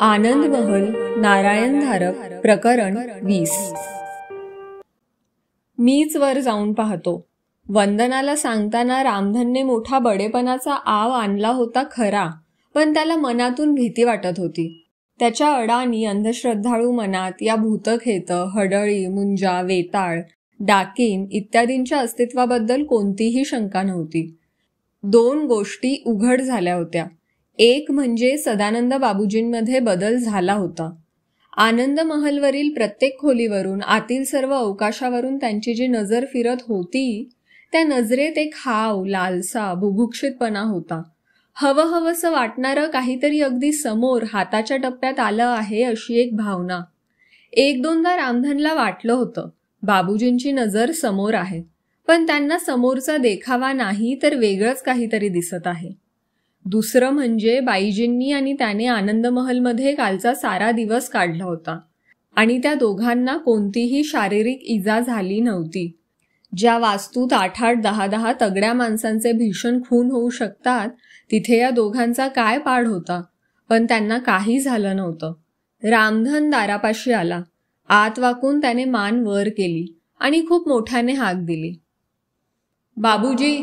आनंद महल नारायण धारक प्रकरण 20। मीच वर जाऊन पाहतो। वंदनाला सांगताना रामधनने मोठा बडेपणाचा आव आणला होता खरा, पण त्याला मनातून भीती वाटत होती। त्याच्या अडाणी अंधश्रद्धाळू मनात या भूतखेत, हडळी, मुंजा, वेताळ, डाकीन इत्यादींच्या अस्तित्वाबद्दल कोणतीही शंका नव्हती। दोन गोष्टी उघड झाल्या होत्या। एक म्हणजे सदानंद बाबूजींमध्ये बदल झाला होता। आनंद महलवरील प्रत्येक खोलीवरून, आतील सर्व अवकाशावरून त्यांची जी नजर फिरत होती, त्या नजरेत एक हाव, लालसा, बुभुक्षितपणा होता। हवंहवंसं वाटणारं काहीतरी अगदी समोर हाताच्या टप्प्यात आलं आहे अशी एक भावना। एक दोनदा रामधनला वाटलं होतं, बाबूजींची नजर समोर आहे, पण त्यांना समोरचा देखावा नाही तर वेगळंच काहीतरी दिसत आहे। दुसरं म्हणजे बाईजींनी आणि त्याने आनंद महलमध्ये कालचा सारा दिवस काढला होता आणि त्या दोघांना कोणतीही शारीरिक इजा झाली नव्हती। ज्या वास्तूत 8-8, 10-10 तगड्या माणसांचे भीषण खून होऊ शकतात, तिथे या दोघांचा काय पाड होता, पण त्यांना काही झालं नव्हतं। रामधन दारापाशी आला। आत वाकून त्याने मान वर केली आणि खूप मोठ्याने हाक दिली, बाबूजी,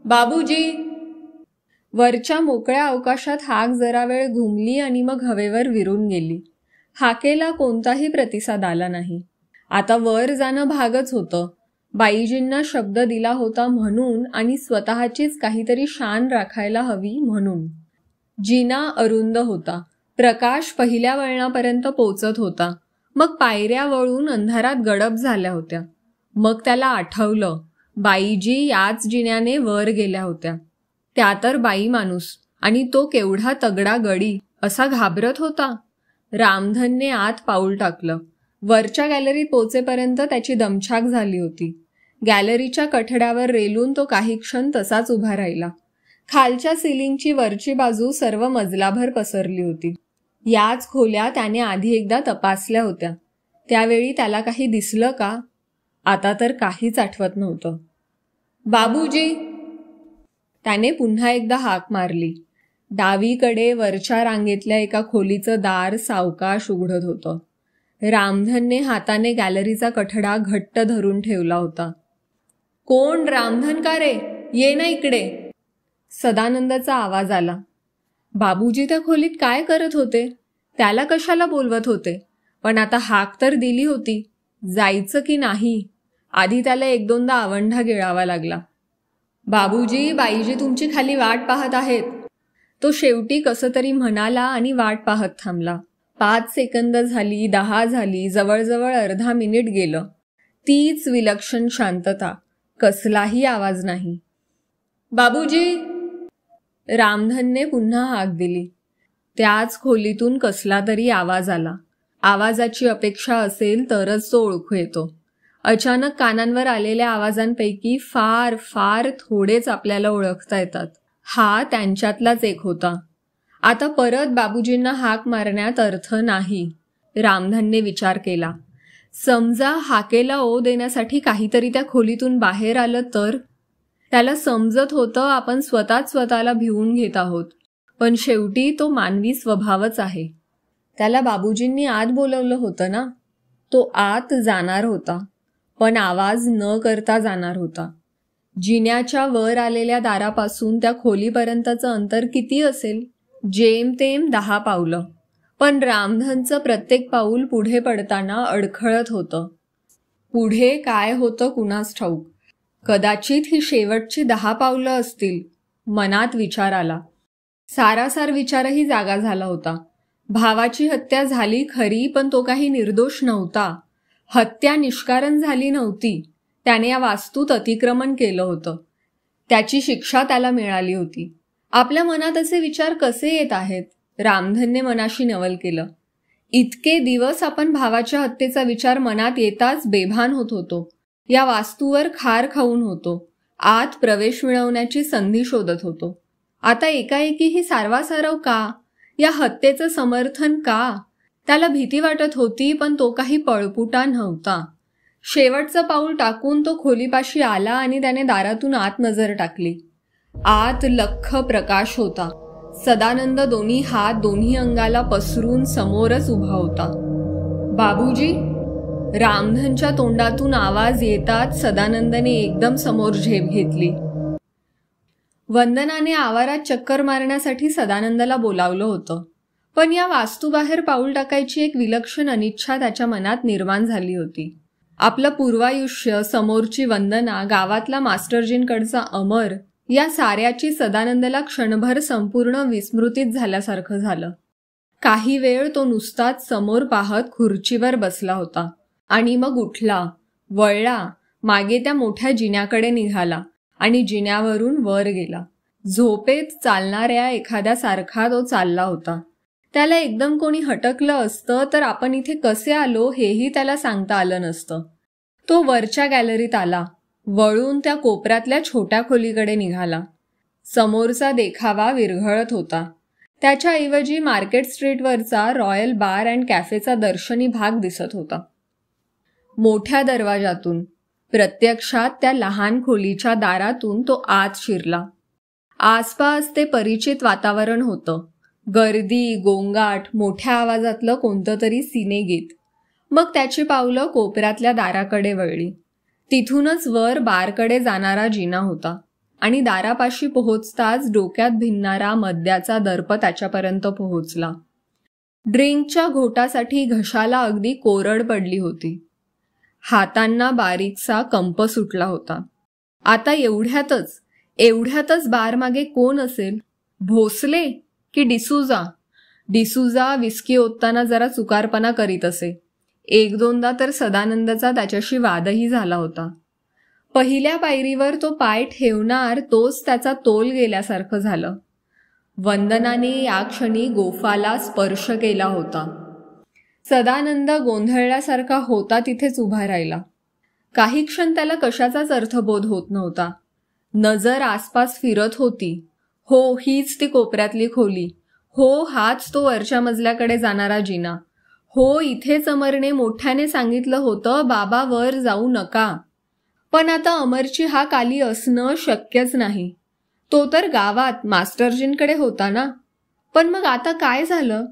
बाबूजी। वरच्या मोकळ्या अवकाशात हाक जरा वेळ घुमली आणि मग हवेवर विरून गेली। हाकेला कोणताही प्रतिसाद आला नाही। आता वर जाणं भागच होतं। बाईजींना शब्द दिला होता म्हणून आणि स्वतःचीच काहीतरी शान राखायला हवी म्हणून। जिना अरुंद होता। प्रकाश पहिल्या वळणापर्यंत पोचत होता, मग पायऱ्या वळून अंधारात गडप झाल्या होत्या। मग त्याला आठवलं, बाईजी याच जिन्याने वर गेल्या होत्या। त्या तर बाई माणूस, आणि तो केवढा तगडा गडी, असा घाबरत होता। रामधनने आत पाऊल टाकलं। वरच्या गॅलरीत पोचेपर्यंत त्याची दमछाक झाली होती। गॅलरीच्या कठड्यावर रेलून तो काही क्षण तसाच उभा राहिला। खालच्या सिलिंगची वरची बाजू सर्व मजलाभर पसरली होती। याच खोल्या त्याने आधी एकदा तपासल्या होत्या। त्यावेळी त्याला काही दिसलं का? आता तर काहीच आठवत नव्हतं। बाबूजी, त्याने पुन्हा एकदा हाक मारली। डावीकडे वरच्या रांगेतल्या एका खोलीचं दार सावकाश उघडत होतं। रामधनने हाताने गॅलरीचा कठडा घट्ट धरून ठेवला होता। कोण? रामधन का रे? ये ना इकडे, सदानंदचा आवाज आला। बाबूजी त्या खोलीत काय करत होते? त्याला कशाला बोलवत होते? पण आता हाक तर दिली होती, जायचं की नाही? आधी त्याला 1-2दा आवंढा गिळावा लागला। बाबूजी, बाईजी तुमची खाली वाट पाहत आहेत, तो शेवटी कसं तरी म्हणाला आणि वाट पाहत थांबला। 5 सेकंद झाली, 10 झाली, जवळजवळ अर्धा मिनिट गेलं। तीच विलक्षण शांतता, कसलाही आवाज नाही। बाबूजी, रामधनने पुन्हा हाक दिली। त्याच खोलीतून कसला तरी आवाज आला। आवाजाची अपेक्षा असेल तरच तो ओळखू येतो। अचानक कानांवर आलेल्या आवाजांपैकी फार फार थोडेच आपल्याला ओळखता येतात। हा त्यांच्यातलाच एक होता। आता परत बाबूजींना हाक मारण्यात अर्थ नाही, रामधनने विचार केला। समजा हाकेला ओ देण्यासाठी काहीतरी त्या खोलीतून बाहेर आलं तर? त्याला समजत होतं आपण स्वतःच स्वतःला भिवून घेत आहोत, पण शेवटी तो मानवी स्वभावच आहे। त्याला बाबूजींनी आत बोलवलं होतं ना? तो आत जाणार होता, पण आवाज न करता जाणार होता। जिन्याच्या वर आलेल्या दारापासून त्या खोलीपर्यंतचं अंतर किती असेल? जेमतेम 10 पावलं, पण रामधनचं प्रत्येक पाऊल पुढे पडताना अडखळत होतं। पुढे काय होतं कुणास ठाऊक? कदाचित ही शेवटची 10 पावलं असतील, मनात विचार आला। सारासार विचारही जागा झाला होता। भावाची हत्या झाली खरी, पण तो काही निर्दोष नव्हता। हत्या निष्कारण झाली नव्हती, त्याने या वास्तूत अतिक्रमण केलं होतं। त्याची शिक्षा त्याला मिळाली होती। आपल्या मनात असे विचार कसे येत आहेत? रामधनने मनाशी नवल केलं। इतके दिवस आपण भावाच्या हत्येचा विचार मनात येताच बेभान होत होतो। या वास्तूवर खार खाऊन होतो। आत प्रवेश मिळवण्याची संधी शोधत होतो। आता एकाएकी ही सारवासारव का? या हत्येचं समर्थन का? त्याला भीती वाटत होती, पण तो काही पळपुटा नव्हता। शेवटचं पाऊल टाकून तो खोलीपाशी आला आणि त्याने दारातून आत नजर टाकली। आत लख्ख प्रकाश होता। सदानंद दोन्ही हात दोन्ही अंगाला पसरून समोरच उभा होता. बाबूजी. रामधनच्या तोंडातून आवाज येताच सदानंदने एकदम समोर झेप घेतली. वंदनाने आवारात चक्कर मारण्यासाठी सदानंदला बोलावलं होतं, पण या वास्तूबाहेर पाऊल टाकायची एक विलक्षण अनिच्छा त्याच्या मनात निर्माण झाली होती. आपलं पूर्वायुष्य, समोरची वंदना, गावातला मास्टरजींकडचा अमर, या साऱ्याची सदानंदला क्षणभर संपूर्ण विस्मृतीत झाल्यासारखं झालं. काही वेळ तो नुसताच समोर पाहत खुर्चीवर बसला होता आणि मग उठला, वळला, मागे त्या मोठ्या जिन्याकडे निघाला आणि जिन्यावरून वर गेला. झोपेत चालणाऱ्या एखाद्यासारखा तो चालला होता. त्याला एकदम कोणी हटकलं असतं तर आपण इथे कसे आलो हेही त्याला सांगता आलं नसतं. तो वरच्या गॅलरीत आला, वळून त्या कोपऱ्यातल्या छोट्या खोलीकडे निघाला. समोरचा देखावा विरघळत होता. त्याच्याऐवजी मार्केट स्ट्रीटवरचा रॉयल बार अँड कॅफेचा दर्शनी भाग दिसत होता. मोठ्या दरवाजातून, प्रत्यक्षात त्या लहान खोलीच्या दारातून तो आत शिरला. आसपास ते परिचित वातावरण होतं. गर्दी, गोंगाट, मोठ्या आवाजातलं कोणतं तरी सिनेगीत. मग त्याची पावलं कोपऱ्यातल्या दाराकडे वळली. तिथूनच वर बारकडे जाणारा जिना होता आणि दारापाशी पोहोचताच डोक्यात भिनणारा मद्याचा दर्प त्याच्यापर्यंत पोहोचला. ड्रिंकच्या घोटासाठी घशाला अगदी कोरड पडली होती. हातांना बारीकसा कंप सुटला होता. आता एवढ्यातच बारमागे कोण असेल? भोसले की डिसूजा? डिसूजा विस्की ओतताना जरा चुकारपणा करीत असे. एक दोनदा तर सदानंदचा त्याच्याशी वादही झाला होता. पहिल्या पायरीवर तो पाय ठेवणार तोच त्याचा तोल गेल्यासारखं झालं. वंदनाने या क्षणी गोफाला स्पर्श केला होता. सदानंद गोंधळल्यासारखा होता तिथेच उभा राहिला. काही क्षण त्याला कशाचाच अर्थबोध होत नव्हता. नजर आसपास फिरत होती. हो, हीच ती कोपऱ्यातली खोली. हो, हाच तो वरच्या मजल्याकडे जाणारा जिना. हो, इथेच अमरने मोठ्याने सांगितलं होतं, बाबा वर जाऊ नका. पण आता अमरची हाक आली असणं शक्यच नाही. तो तर गावात मास्टरजींकडे होता ना. पण मग आता काय झालं?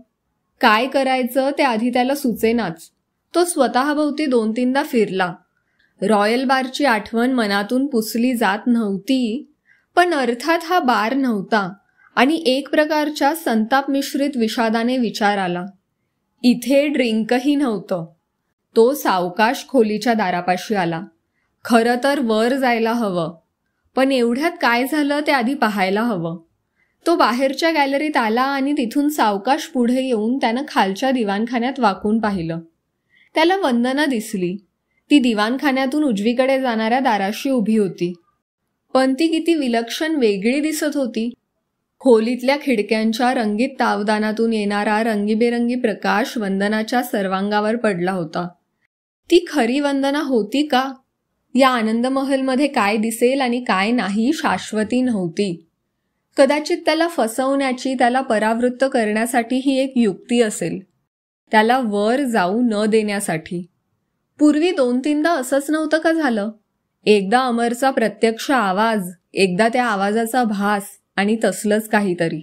काय करायचं ते आधी त्याला सुचेनाच. तो स्वतःभोवती 2-3दा फिरला. रॉयल बारची आठवण मनातून पुसली जात नव्हती, पण अर्थात हा बार नव्हता आणि एक प्रकारच्या संताप मिश्रित विषादाने विचार आला. इथे ड्रिंकही नव्हतं. तो सावकाश खोलीच्या दारापाशी आला. खरं तर वर जायला हवं, पण एवढ्यात काय झालं ते आधी पाहायला हवं. तो बाहेरच्या गॅलरीत आला आणि तिथून सावकाश पुढे येऊन त्यानं खालच्या दिवाणखान्यात वाकून पाहिलं. त्याला वंदना दिसली. ती दिवाणखान्यातून उजवीकडे जाणाऱ्या दाराशी उभी होती. पण ती किती विलक्षण वेगळी दिसत होती. खोलीतल्या खिडक्यांच्या रंगीत तावदानातून येणारा रंगीबेरंगी प्रकाश वंदनाच्या सर्वांगावर पडला होता. ती खरी वंदना होती का? या आनंदमहलमध्ये काय दिसेल आणि काय नाही शाश्वती नव्हती. कदाचित त्याला फसवण्याची, त्याला परावृत्त करण्यासाठी ही एक युक्ती असेल. त्याला वर जाऊ न देण्यासाठी. पूर्वी 2-3दा असंच नव्हतं का झालं? एकदा अमरचा प्रत्यक्ष आवाज, एकदा त्या आवाजाचा भास आणि तसलंच काहीतरी.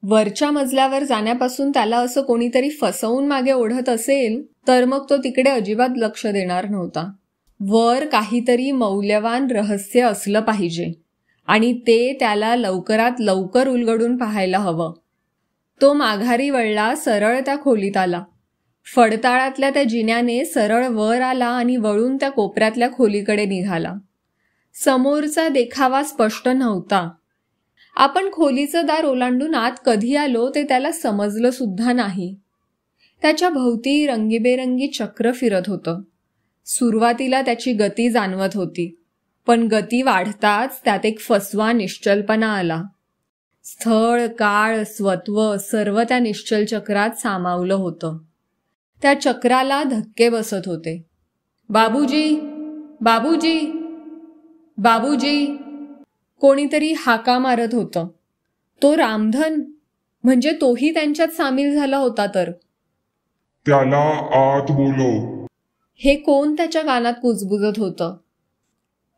वरच्या मजल्यावर जाण्यापासून त्याला असं कोणीतरी फसवून मागे ओढत असेल तर मग तो तिकडे अजिबात लक्ष देणार नव्हता. वर काहीतरी मौल्यवान रहस्य असलं पाहिजे आणि ते त्याला लवकरात लवकर उलगडून पाहायला हवं. तो माघारी वळला, सरळ त्या खोलीत आला. फडताळातल्या त्या जिन्याने सरळ वर आला आणि वळून त्या कोपऱ्यातल्या खोलीकडे निघाला. समोरचा देखावा स्पष्ट नव्हता. आपण खोलीचं दार ओलांडून आत कधी आलो ते त्याला समजलं सुद्धा नाही. त्याच्या भोवती रंगीबेरंगी चक्र फिरत होतं. सुरुवातीला त्याची गती जाणवत होती, पण गती वाढताच त्यात एक फसवा निश्चलपणा आला. स्थळ, काळ, स्वत्व सर्व त्या निश्चल चक्रात सामावलं होतं. त्या चक्राला धक्के बसत होते. बाबूजी, बाबूजी, बाबूजी, कोणीतरी हाका मारत होतं. तो रामधन, म्हणजे तोही त्यांच्यात सामील झाला होता तर. त्याला आत बोलव. हे कोण त्याच्या कानात कुजबुजत होतं?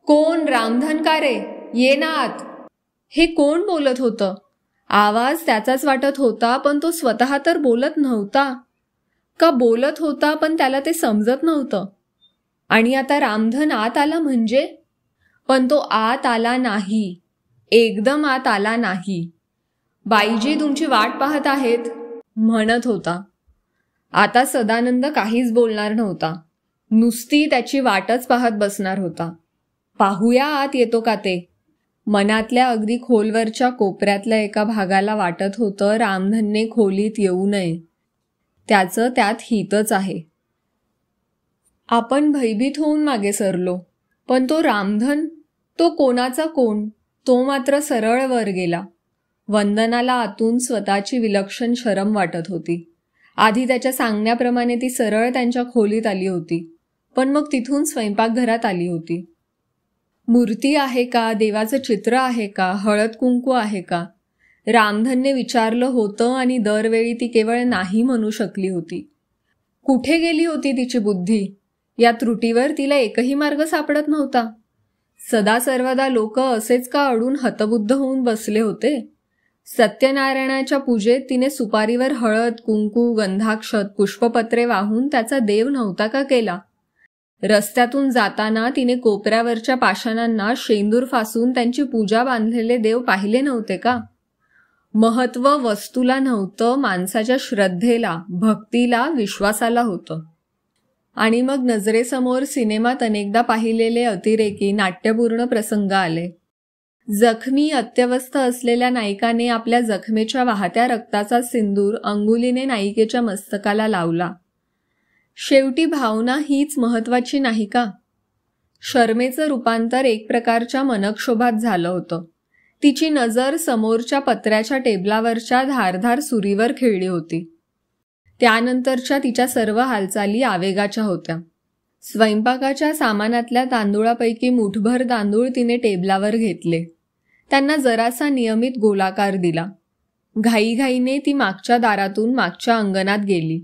कोण? रामधन का रे? ये ना आत. हे कोण बोलत होतं? आवाज त्याचाच वाटत होता, पण तो स्वतः तर बोलत नव्हता. का बोलत होता पण त्याला ते समजत नव्हतं. आणि आता रामधन आत आला म्हणजे? पण तो आत आला नाही. एकदम आत आला नाही. बाईजी तुमची वाट पाहत आहेत म्हणत होता. आता सदानंद काहीच बोलणार नव्हता. नुसती त्याची वाटच पाहत बसणार होता. पाहूया आत येतो का ते. मनातल्या अगदी खोलवरच्या कोपऱ्यातल्या एका भागाला वाटत होतं रामधनने खोलीत येऊ नये. त्याचं त्यात हितच आहे. आपण भयभीत होऊन मागे सरलो. पण तो रामधन, तो कोणाचा कोण, तो मात्र सरळ वर गेला. वंदनाला आतून स्वतःची विलक्षण शरम वाटत होती. आधी त्याच्या सांगण्याप्रमाणे ती सरळ त्यांच्या खोलीत आली होती, पण मग तिथून स्वयंपाकघरात आली होती. मूर्ती आहे का, देवाचं चित्र आहे का, हळद कुंकू आहे का, रामधनने विचारलं होतं आणि दरवेळी ती केवळ नाही म्हणू शकली होती. कुठे गेली होती तिची बुद्धी? या त्रुटीवर तिला एकही मार्ग सापडत नव्हता. सदा सर्वदा लोक असेच का अडून हतबुद्ध होऊन बसले होते? सत्यनारायणाच्या पूजेत तिने सुपारीवर हळद कुंकू गंधाक्षत पुष्पपत्रे वाहून त्याचा देव नव्हता का केला? रस्त्यातून जाताना तिने कोपऱ्यावरच्या पाषाणांना शेंदूर फासून त्यांची पूजा बांधलेले देव पाहिले नव्हते का? महत्व वस्तूला नव्हतं, माणसाच्या श्रद्धेला, भक्तीला, विश्वासाला होतं. आणि मग नजरेसमोर सिनेमात अनेकदा पाहिलेले अतिरेकी नाट्यपूर्ण प्रसंग आले. जखमी अत्यवस्थ असलेल्या नायिकाने आपल्या जखमेच्या वाहत्या रक्ताचा सिंदूर अंगुलीने नायिकेच्या मस्तकाला लावला. शेवटी भावना हीच महत्वाची नाही का? शर्मेचं रूपांतर एक प्रकारच्या मनक्षोभात झालं होतं. तिची नजर समोरच्या पत्र्याच्या टेबलावरच्या धारधार सुरीवर खिळली होती. त्यानंतरच्या तिच्या सर्व हालचाली आवेगाच्या होत्या. स्वयंपाकाच्या सामानातल्या तांदूळापैकी मुठभर तांदूळ तिने टेबलावर घेतले. त्यांना जरासा नियमित गोलाकार दिला. घाईघाईने ती मागच्या दारातून मागच्या अंगणात गेली.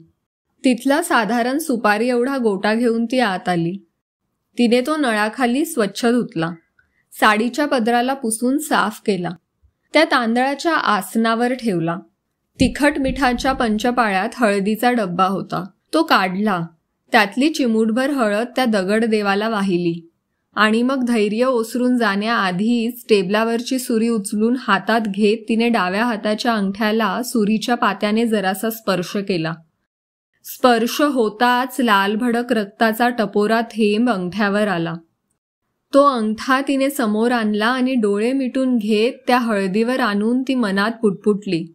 तिथला साधारण सुपारी एवढा गोटा घेऊन ती आत आली. तिने तो नळाखाली स्वच्छ धुतला. साडीच्या पदराला पुसून साफ केला. त्या तांदळाच्या आसनावर ठेवला. तिखट मिठाच्या पंचपाळ्यात हळदीचा डब्बा होता, तो काढला. त्यातली चिमूटभर हळद त्या दगड देवाला वाहिली आणि मग धैर्य ओसरून जाण्याआधीच टेबलावरची सुरी उचलून हातात घेत तिने डाव्या हाताच्या अंगठ्याला सुरीच्या पात्याने जरासा स्पर्श केला. स्पर्श होताच लालभडक रक्ताचा टपोरा थेंब अंगठ्यावर आला. तो अंगठा तिने समोर आणला आणि डोळे मिटून घेत त्या हळदीवर आणून ती मनात पुटपुटली,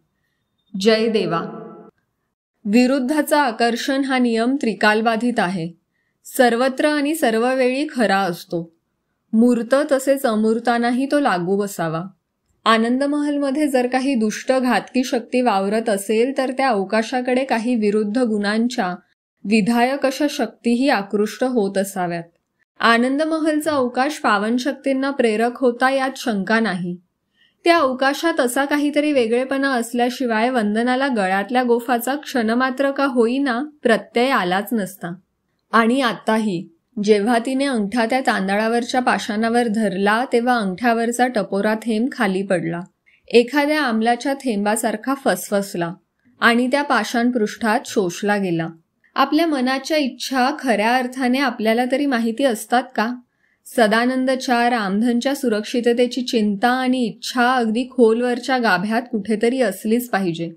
जय देवा. विरुद्धाचा आकर्षण हा नियम त्रिकालबाधित आहे. सर्वत्र आणि सर्व वेळी खरा असतो. मूर्त तसेच अमूर्तांनाही तो लागू बसावा. आनंदमहलमध्ये जर काही दुष्ट घातकी शक्ती वावरत असेल तर त्या अवकाशाकडे काही विरुद्ध गुणांच्या विधायक अशा शक्तीही आकृष्ट होत असाव्यात. आनंदमहलचा अवकाश पावन शक्तींना प्रेरक होता यात शंका नाही. त्या अवकाशात असा काहीतरी वेगळेपणा असल्याशिवाय वंदनाला गळ्यातल्या गोफाचा क्षणमात्र का होईना प्रत्यय आलाच नसता. आणि आताही जेव्हा तिने अंगठा त्या तांदळावरच्या पाषाणावर धरला तेव्हा अंगठ्यावरचा टपोरा थेंब खाली पडला. एखाद्या आमलाच्या थेंबासारखा फसफसला आणि त्या पाषाणपृष्ठात शोषला गेला. आपल्या मनाच्या इच्छा खऱ्या अर्थाने आपल्याला तरी माहिती असतात का? सदानंदच्या रामधनच्या सुरक्षिततेची चिंता आणि इच्छा अगदी खोलवरच्या गाभ्यात कुठेतरी असलीच पाहिजे.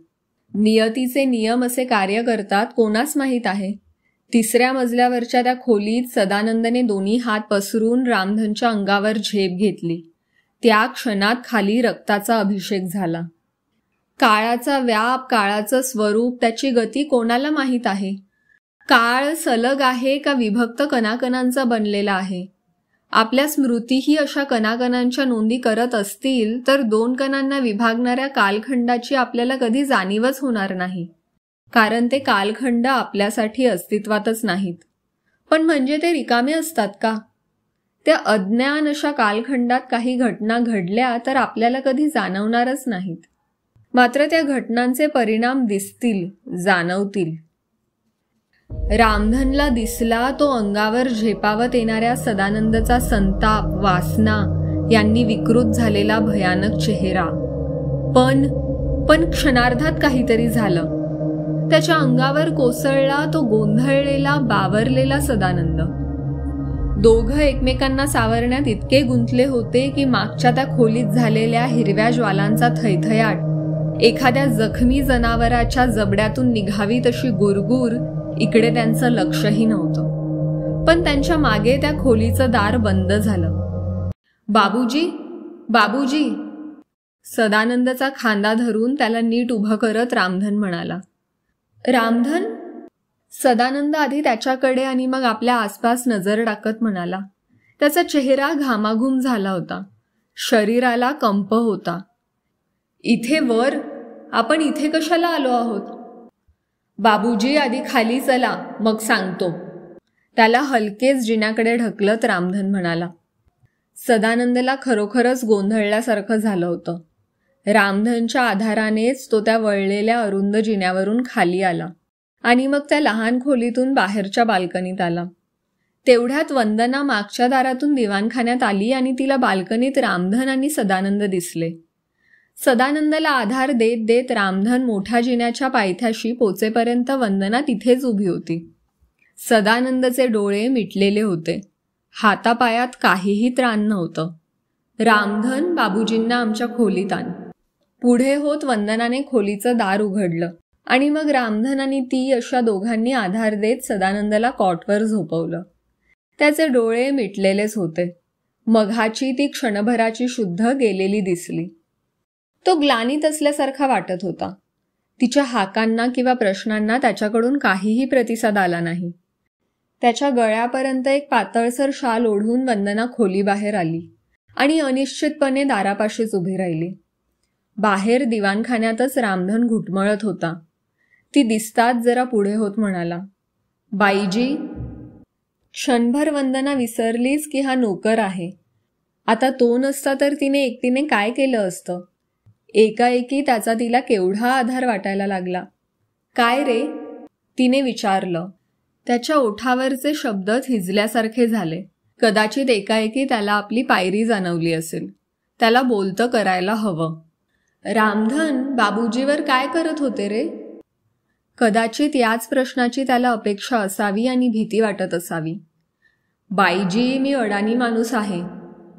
नियतीचे नियम असे कार्य करतात कोणास माहीत आहे. तिसऱ्या मजल्यावरच्या त्या खोलीत सदानंदने दोन्ही हात पसरून रामधनच्या अंगावर झेप घेतली. त्या क्षणात खाली रक्ताचा अभिषेक झाला. काळाचा व्याप, काळाचं स्वरूप, त्याची गती कोणाला माहीत आहे? काळ सलग आहे का विभक्त कणाकणांचा बनलेला आहे? आपल्या स्मृतीही अशा कणाकणांच्या नोंदी करत असतील तर दोन कणांना विभागणाऱ्या कालखंडाची आपल्याला कधी जाणीवच होणार नाही, कारण ते कालखंड आपल्यासाठी अस्तित्वातच नाहीत. पण म्हणजे ते रिकामे असतात का? त्या अज्ञान अशा कालखंडात काही घटना घडल्या तर आपल्याला कधी जाणवणारच नाहीत. मात्र त्या घटनांचे परिणाम दिसतील, जाणवतील. रामधनला दिसला तो अंगावर झेपावत येणाऱ्या सदानंदचा संताप, वासना यांनी विकृत झालेला भयानक चेहरा. पण पण क्षणार्धात काहीतरी झालं. त्याच्या अंगावर कोसळला तो गोंधळलेला, बावरलेला सदानंद. दोघं एकमेकांना सावरण्यात इतके गुंतले होते की मागच्या त्या खोलीत झालेल्या हिरव्या ज्वालांचा थैथयाट, एखाद्या जखमी जनावराच्या जबड्यातून निघावी तशी गुरगुर इकडे त्यांचं लक्षही नव्हतं. पण त्यांच्या मागे त्या खोलीचं दार बंद झालं. बाबूजी, बाबूजी. सदानंदचा खांदा धरून त्याला नीट उभं करत रामधन म्हणाला. रामधन? सदानंद आधी त्याच्याकडे आणि मग आपल्या आसपास नजर टाकत म्हणाला. त्याचा चेहरा घामाघूम झाला होता. शरीराला कंप होता. इथे वर? आपण इथे कशाला आलो आहोत? बाबूजी, आधी खाली चला, मग सांगतो. त्याला हलकेच जिन्याकडे ढकलत रामधन म्हणाला. सदानंदला खरोखरच गोंधळल्यासारखं झालं होतं. रामधनच्या आधारानेच तो त्या वळलेल्या अरुंद जिन्यावरून खाली आला आणि मग त्या लहान खोलीतून बाहेरच्या बाल्कनीत आला. तेवढ्यात वंदना मागच्या दारातून दिवाणखान्यात आली आणि तिला बाल्कनीत रामधन आणि सदानंद दिसले. सदानंदला आधार देत देत रामधन मोठ्या जिन्याच्या पायथ्याशी पोचेपर्यंत वंदना तिथेच उभी होती. सदानंदचे डोळे मिटलेले होते. हातापायात काहीही त्राण नव्हतं. रामधन, बाबूजींना आमच्या खोलीत आण. पुढे होत वंदनाने खोलीचं दार उघडलं आणि मग रामधन आणि ती अशा दोघांनी आधार देत सदानंदला कॉटवर झोपवलं. त्याचे डोळे मिटलेलेच होते. मघाची ती क्षणभराची शुद्ध गेलेली दिसली. तो ग्लानीत असल्यासारखा वाटत होता. तिच्या हाकांना किंवा प्रश्नांना त्याच्याकडून काहीही प्रतिसाद आला नाही. त्याच्या गळ्यापर्यंत एक पातळसर शाल ओढून वंदना खोलीबाहेर आली आणि अनिश्चितपणे दारापाशीच उभी राहिली. बाहेर दिवाणखान्यातच रामधन घुटमळत होता. ती दिसताच जरा पुढे होत म्हणाला, बाईजी. क्षणभर वंदना विसरलीच की हा नोकर आहे. आता तो नसता तर तिने एकटीने काय केलं असतं. एकाएकी त्याचा तिला केवढा आधार वाटायला लागला. काय रे? तिने विचारलं. त्याच्या ओठावरचे शब्द थिजल्यासारखे झाले. कदाचित एकाएकी त्याला आपली पायरी जाणवली असेल. त्याला बोलतं करायला हवं. रामधन, बाबूजीवर काय करत होते रे? कदाचित याच प्रश्नाची त्याला अपेक्षा असावी आणि भीती वाटत असावी. बाईजी, मी अडाणी माणूस आहे.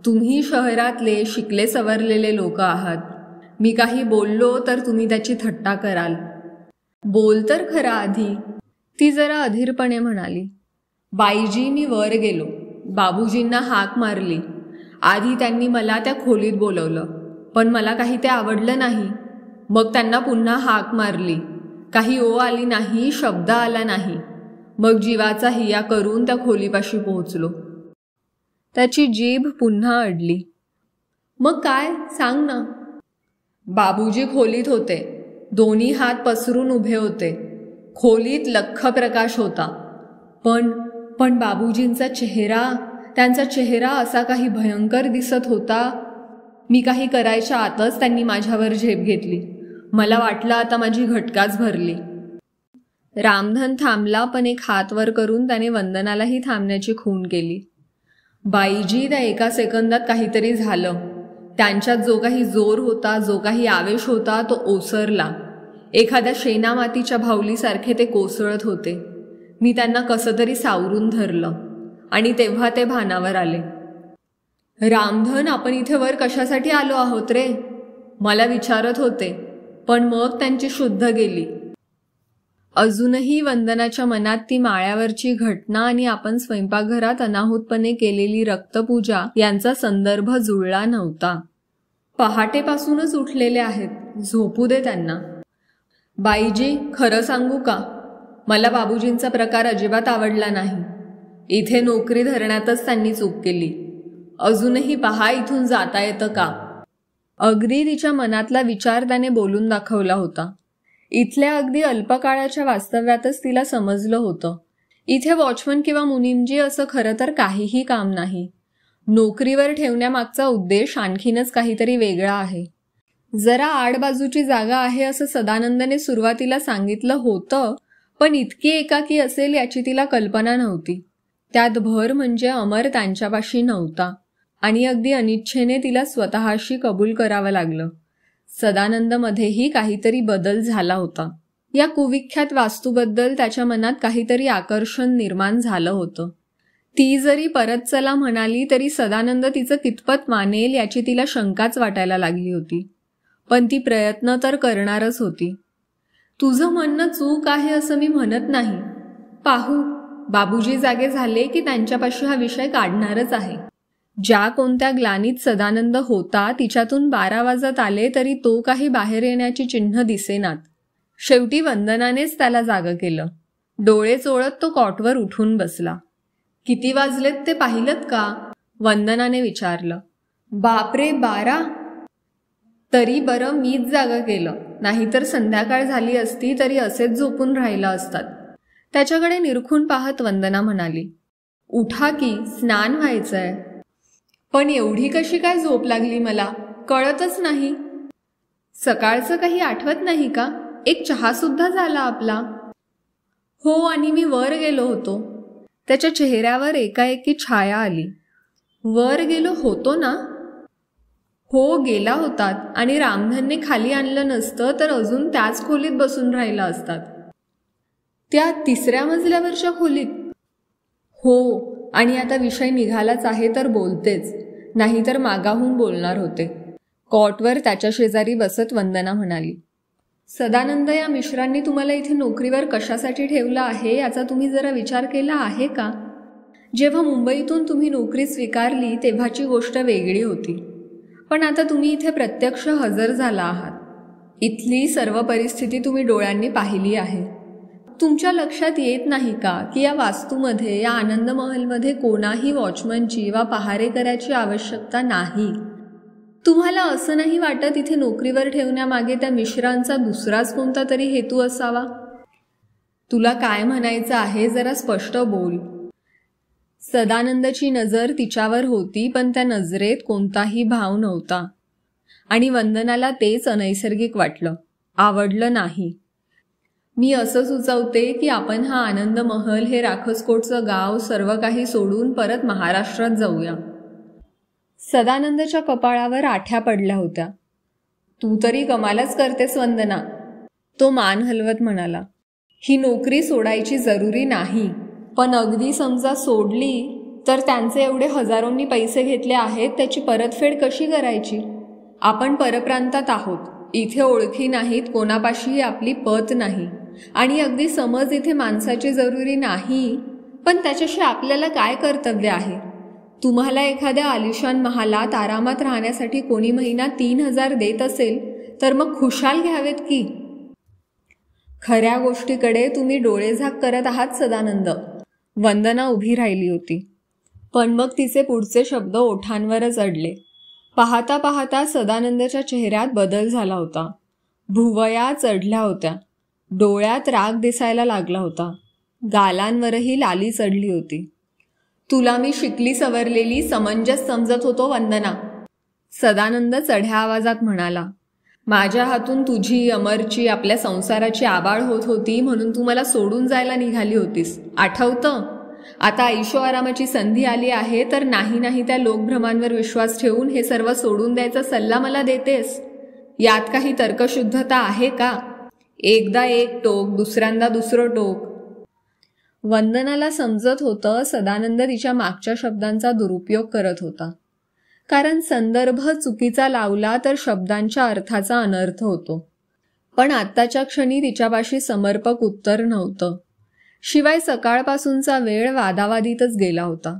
तुम्ही शहरातले शिकले सवरलेले लोक आहात. मी काही बोललो तर तुम्ही त्याची थट्टा कराल. बोल तर खरा आधी, ती जरा अधीरपणे म्हणाली. बाईजी, मी वर गेलो. बाबूजींना हाक मारली. आधी त्यांनी मला त्या खोलीत बोलवलं, पण मला काही ते आवडलं नाही. मग त्यांना पुन्हा हाक मारली. काही ओ आली नाही, शब्द आला नाही. मग जीवाचा हिया करून त्या खोलीपाशी पोहोचलो. त्याची जीभ पुन्हा अडली. मग काय, सांग ना. बाबूजी खोलीत होते. दोन्ही हात पसरून उभे होते. खोलीत लख्ख प्रकाश होता. पण बाबूजींचा चेहरा, त्यांचा चेहरा असा काही भयंकर दिसत होता. मी काही करायच्या आतच त्यांनी माझ्यावर झेप घेतली. मला वाटलं आता माझी घटकाच भरली. रामधन थांबला, पण एक हात वर करून त्याने वंदनालाही थांबण्याची खूण केली. बाईजी, त्या एका सेकंदात काहीतरी झालं. त्यांच्यात जो काही जोर होता, जो काही आवेश होता, तो ओसरला. एखाद्या शेणामातीच्या भावलीसारखे ते कोसळत होते. मी त्यांना कसं तरी सावरून धरलं आणि तेव्हा ते भानावर आले. रामधन, आपण इथे वर कशासाठी आलो आहोत रे? मला विचारत होते. पण मग त्यांची शुद्ध गेली. अजूनही वंदनाच्या मनात ती माळ्यावरची घटना आणि आपण स्वयंपाकघरात अनाहूतपणे केलेली रक्तपूजा यांचा संदर्भ जुळला नव्हता. पहाटेपासूनच उठलेले आहेत, झोपू दे त्यांना. बाईजी, खरं सांगू का, मला बाबूजींचा प्रकार अजिबात आवडला नाही. इथे नोकरी धरण्यातच त्यांनी चूक केली. अजूनही पहा इथून जाता येतं का? अगदी तिच्या मनातला विचार त्याने बोलून दाखवला होता. इथल्या अगदी अल्पकाळाच्या वास्तव्यातच तिला समजलं होतं, इथे वॉचमन किंवा मुनीमजी असं खरं तर काहीही काम नाही. नोकरीवर ठेवण्यामागचा उद्देश आणखीनच काहीतरी वेगळा आहे. जरा आडबाजूची जागा आहे असं सदानंदने सुरुवातीला सांगितलं होतं, पण इतकी एकाकी असेल याची तिला कल्पना नव्हती. त्यात भर म्हणजे अमर त्यांच्यापाशी नव्हता आणि अगदी अनिच्छेने तिला स्वतःशी कबूल करावं लागलं. सदानंदमध्येही काहीतरी बदल झाला होता. या कुविख्यात वास्तूबद्दल त्याच्या मनात काहीतरी आकर्षण निर्माण झालं होतं. ती जरी परत चला म्हणाली तरी सदानंद तिचं कितपत मानेल याची तिला शंकाच वाटायला लागली होती. पण ती प्रयत्न तर करणारच होती. तुझं म्हणणं चूक आहे असं मी म्हणत नाही. पाहू, बाबूजी जागे झाले की त्यांच्यापाशी हा विषय काढणारच आहे. ज्या कोणत्या ग्लानीत सदानंद होता तिच्यातून 12 वाजत आले तरी तो काही बाहेर येण्याची चिन्ह दिसेनात. शेवटी वंदनानेच त्याला जागं केलं. डोळे चोळत तो कॉटवर उठून बसला. किती वाजलेत ते पाहिलत का? वंदनाने विचारलं. बापरे, 12? तरी बरं मीच जागं केलं, नाहीतर संध्याकाळ झाली असती तरी असेच झोपून राहिला असतात. त्याच्याकडे निरखून पाहत वंदना म्हणाली, उठा की, स्नान व्हायचंय. पण एवढी कशी काय झोप लागली मला कळतच नाही. सकाळचं काही आठवत नाही का? एक चहा सुद्धा झाला आपला. हो, आणि मी वर गेलो होतो. त्याच्या चेहऱ्यावर एकाएकी छाया आली. वर गेलो होतो ना? हो, गेला होतात, आणि रामधनने खाली आणलं नसतं तर अजून त्याच खोलीत बसून राहिला असतात. त्या 3ऱ्या मजल्यावरच्या खोलीत? हो, आणि आता विषय निघालाच आहे तर बोलतेच, नाहीतर मागाहून बोलणार होते. कॉटवर त्याच्या शेजारी बसत वंदना म्हणाली, सदानंद या मिश्रांनी तुम्हाला इथे नोकरीवर कशासाठी ठेवलं आहे याचा तुम्ही जरा विचार केला आहे का? जेव्हा मुंबईतून तुम्ही नोकरी स्वीकारली तेव्हाची गोष्ट वेगळी होती, पण आता तुम्ही इथे प्रत्यक्ष हजर झाला आहात. इथली सर्व परिस्थिती तुम्ही डोळ्यांनी पाहिली आहे. तुमच्या लक्षात येत नाही का की या वास्तूमध्ये, या आनंद महलमध्ये कोणाही वॉचमनची वा पहारेकऱ्याची आवश्यकता नाही? तुम्हाला असं नाही वाटत इथे नोकरीवर ठेवण्यामागे त्या मिश्रांचा दुसराच कोणता तरी हेतू असावा? तुला काय म्हणायचं आहे जरा स्पष्ट बोल. सदानंदची नजर तिच्यावर होती, पण त्या नजरेत कोणताही भाव नव्हता. आणि वंदनाला तेच अनैसर्गिक वाटलं, आवडलं नाही. मी असं सुचवते की आपण हा आनंद महल, हे राखसकोटचं गाव, सर्व काही सोडून परत महाराष्ट्रात जाऊया. सदानंदच्या कपाळावर आठ्या पडल्या होत्या. तू तरी कमालच करतेस वंदना, तो मान हलवत म्हणाला. ही नोकरी सोडायची जरुरी नाही, पण अगदी समजा सोडली तर त्यांचे एवढे हजारोंनी पैसे घेतले आहेत त्याची परतफेड कशी करायची? आपण परप्रांतात आहोत, इथे ओळखी नाहीत, कोणापाशीही आपली पत नाही, आणि अगदी समज इथे माणसाची जरुरी नाही, पण त्याच्याशी आपल्याला काय कर्तव्य आहे? तुम्हाला एखाद्या आलिशान महालात आरामात राहण्यासाठी कोणी महिना 3,000 देत असेल तर मग खुशाल घ्यावेत की. खऱ्या गोष्टीकडे तुम्ही डोळेझाक करत आहात सदानंद. वंदना उभी राहिली होती, पण मग तिचे पुढचे शब्द ओठांवरच अडले. पाहता पाहता सदानंदच्या चेहऱ्यात बदल झाला होता. भुवया चढल्या होत्या, डोळ्यात राग दिसायला लागला होता, गालांवरही लाली चढली होती. तुला मी शिकली सवरलेली समंजस समजत होतो वंदना, सदानंद चढ्या आवाजात म्हणाला. माझ्या हातून तुझी, अमरची, आपल्या संसाराची आबाळ होत होती म्हणून तू मला सोडून जायला निघाली होतीस, आठवतं? आता ऐशो आरामाची संधी आली आहे तर नाही त्या लोकभ्रमांवर विश्वास ठेवून हे सर्व सोडून द्यायचा सल्ला मला देतेस? यात काही तर्कशुद्धता आहे का? एकदा एक टोक, दुसऱ्यांदा दुसरं टोक. वंदनाला समजत होतं सदानंद तिच्या मागच्या शब्दांचा दुरुपयोग करत होता, कारण संदर्भ चुकीचा लावला तर शब्दांच्या अर्थाचा अनर्थ होतो. पण आत्ताच्या क्षणी तिच्यापाशी समर्पक उत्तर नव्हतं. शिवाय सकाळपासूनचा वेळ वादावादीतच गेला होता.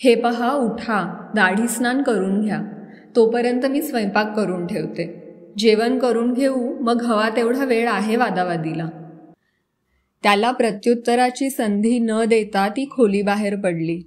हे पहा, उठा, दाढी स्नान करून घ्या, तोपर्यंत मी स्वयंपाक करून ठेवते. जेवण करून घेऊ, मग हवा तेवढा वेळ आहे वादावादीला. त्याला प्रत्युत्तराची संधी न देता ती खोलीबाहेर पडली.